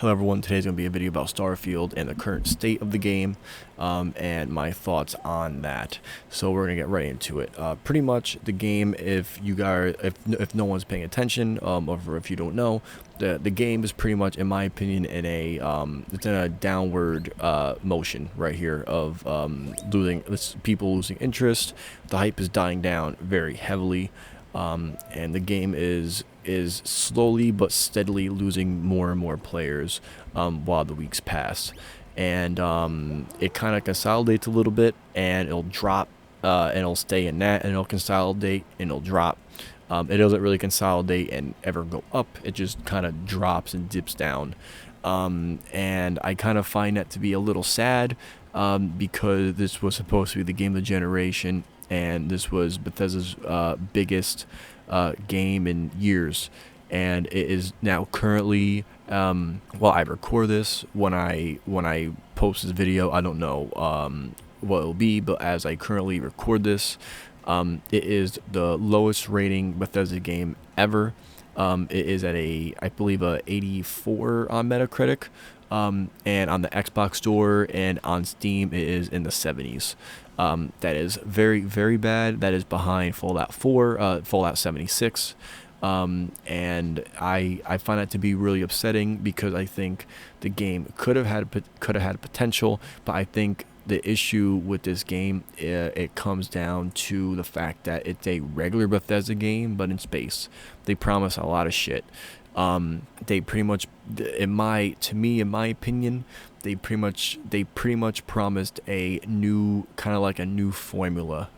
Hello everyone, today's going to be a video about Starfield and the current state of the game, and my thoughts on that. So we're going to get right into it. Pretty much the game, if no one's paying attention, or if you don't know, the game is pretty much, in my opinion, it's in a downward motion right here of people losing interest. The hype is dying down very heavily. And the game is slowly but steadily losing more and more players while the weeks pass, and it kind of consolidates a little bit, and it'll drop, and it'll stay in that, and it'll consolidate, and it'll drop. It doesn't really consolidate and ever go up. It just kind of drops and dips down, and I kind of find that to be a little sad, because this was supposed to be the game of the generation, and this was Bethesda's biggest game in years, and it is now currently, I record this, when I post this video, I don't know what it will be, but as I currently record this, it is the lowest rating Bethesda game ever. It is at I believe, a 84 on Metacritic. And on the Xbox Store and on Steam, it is in the 70s. That is very, very bad. That is behind Fallout 4, Fallout 76. And I find that to be really upsetting, because I think the game could have had potential, but I think the issue with this game, it comes down to the fact that it's a regular Bethesda game, but in space. They promise a lot of shit. They pretty much, in my opinion, they pretty much promised a new formula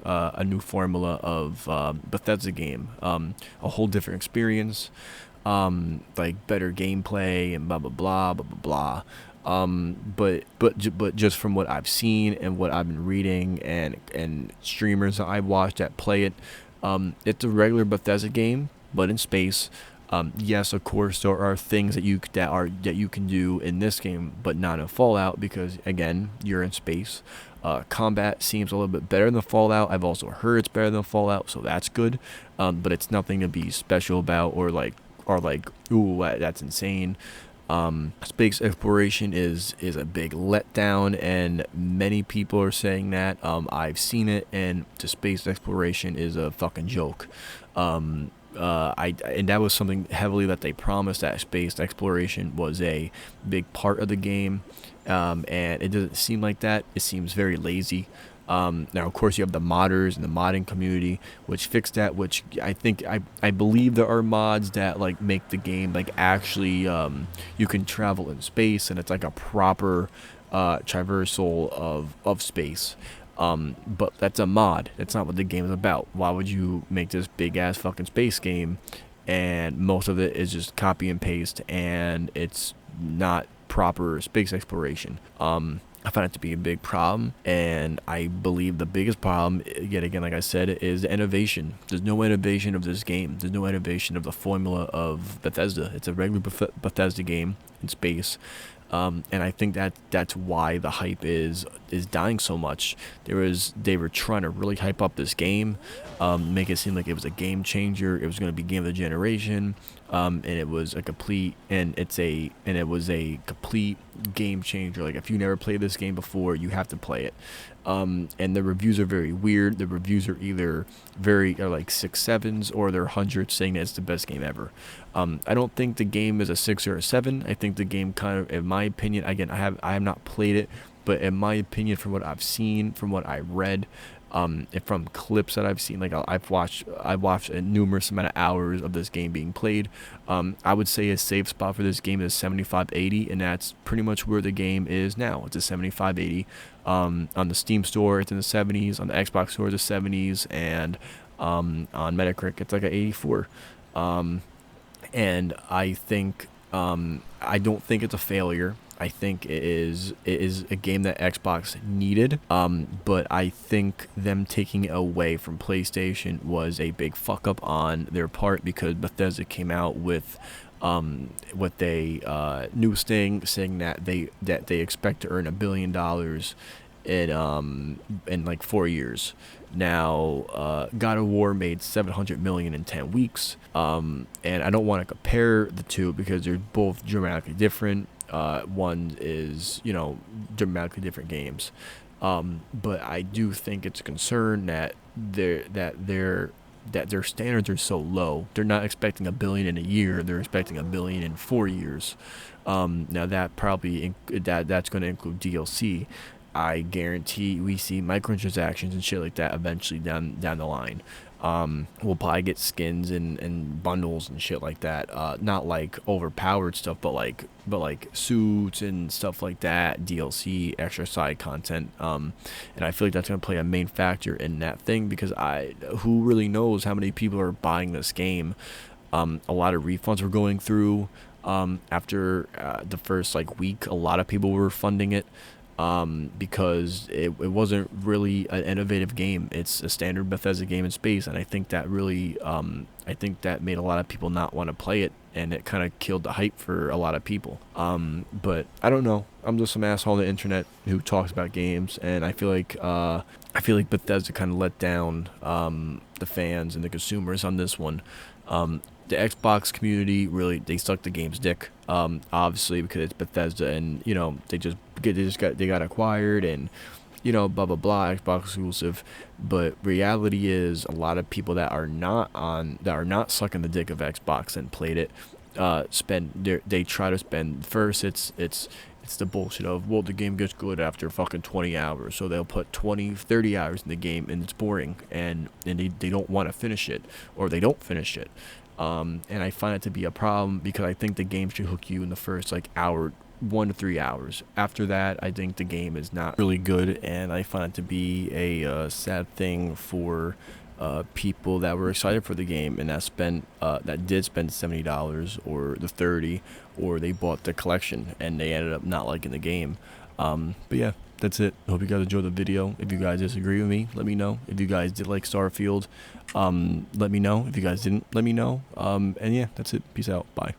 of Bethesda game, a whole different experience, like better gameplay and blah blah blah blah blah blah. But just from what I've seen and what I've been reading and streamers that I've watched that play it, it's a regular Bethesda game, but in space. Yes, of course, there are things that you can do in this game, but not in Fallout, because again, you're in space. Combat seems a little bit better than Fallout. I've also heard it's better than Fallout, so that's good. But it's nothing to be special about, or like, ooh, that's insane. Space exploration is a big letdown, and many people are saying that. I've seen it, and the space exploration is a fucking joke. And that was something heavily that they promised, that space exploration was a big part of the game, and it doesn't seem like that. It seems very lazy. Now, of course, you have the modders and the modding community, which fix that. Which I believe there are mods that like make the game like actually, you can travel in space, and it's like a proper traversal of space. But that's a mod. That's not what the game is about. Why would you make this big ass fucking space game, and most of it is just copy and paste, and it's not proper space exploration? I find it to be a big problem, and I believe the biggest problem, yet again, like I said, is the innovation. There's no innovation of this game. There's no innovation of the formula of Bethesda. It's a regular Bethesda game in space. And I think that's why the hype is dying so much. They were trying to really hype up this game, make it seem like it was a game changer. It was going to be game of the generation, and it was a complete game changer. Like, if you never played this game before, you have to play it. And the reviews are very weird. The reviews are either are like 6.7s, or they're hundreds, saying that it's the best game ever. I don't think the game is a 6 or a 7. I think the game kind of, in my opinion, again, I have not played it, but in my opinion, from what I've seen, from what I read, and from clips that I've seen, like I've watched a numerous amount of hours of this game being played. I would say a safe spot for this game is 75-80, and that's pretty much where the game is now. It's a 75-80. On the Steam store, it's in the 70s. On the Xbox store, it's the 70s, and on Metacritic, it's like an 84. And I think, I don't think it's a failure. I think it is a game that Xbox needed, but I think them taking it away from PlayStation was a big fuck up on their part, because Bethesda came out with what they news thing, saying that they expect to earn $1 billion in like 4 years. Now, God of War made $700 million in 10 weeks, and I don't want to compare the two because they're both dramatically different. One is, dramatically different games. But I do think it's a concern that their standards are so low. They're not expecting a billion in a year. They're expecting a billion in 4 years. Now that probably that's going to include DLC. I guarantee we see microtransactions and shit like that eventually down the line. We'll probably get skins and bundles and shit like that. Not like overpowered stuff, but like suits and stuff like that, DLC, extra side content. And I feel like that's gonna play a main factor in that thing because who really knows how many people are buying this game. A lot of refunds were going through. After the first like week, a lot of people were funding it. Because it wasn't really an innovative game. It's a standard Bethesda game in space, and I think that really, I think that made a lot of people not want to play it, and it kind of killed the hype for a lot of people. But I don't know. I'm just some asshole on the internet who talks about games, and I feel like Bethesda kind of let down the fans and the consumers on this one. The Xbox community really they suck the game's dick. Obviously because it's Bethesda and they got acquired and blah blah blah Xbox exclusive. But reality is a lot of people that are not sucking the dick of Xbox and played it they try to spend first it's the bullshit of, well, the game gets good after fucking 20 hours. So they'll put 20, 30 hours in the game and it's boring and they don't want to finish it or they don't finish it. And I find it to be a problem because I think the game should hook you in the first like hour, 1 to 3 hours. After that, I think the game is not really good, and I find it to be a sad thing for people that were excited for the game and that did spend $70 or the 30, or they bought the collection and they ended up not liking the game. But yeah, that's it. Hope you guys enjoyed the video. If you guys disagree with me, let me know. If you guys did like Starfield, let me know. If you guys didn't, let me know. And yeah, that's it. Peace out. Bye.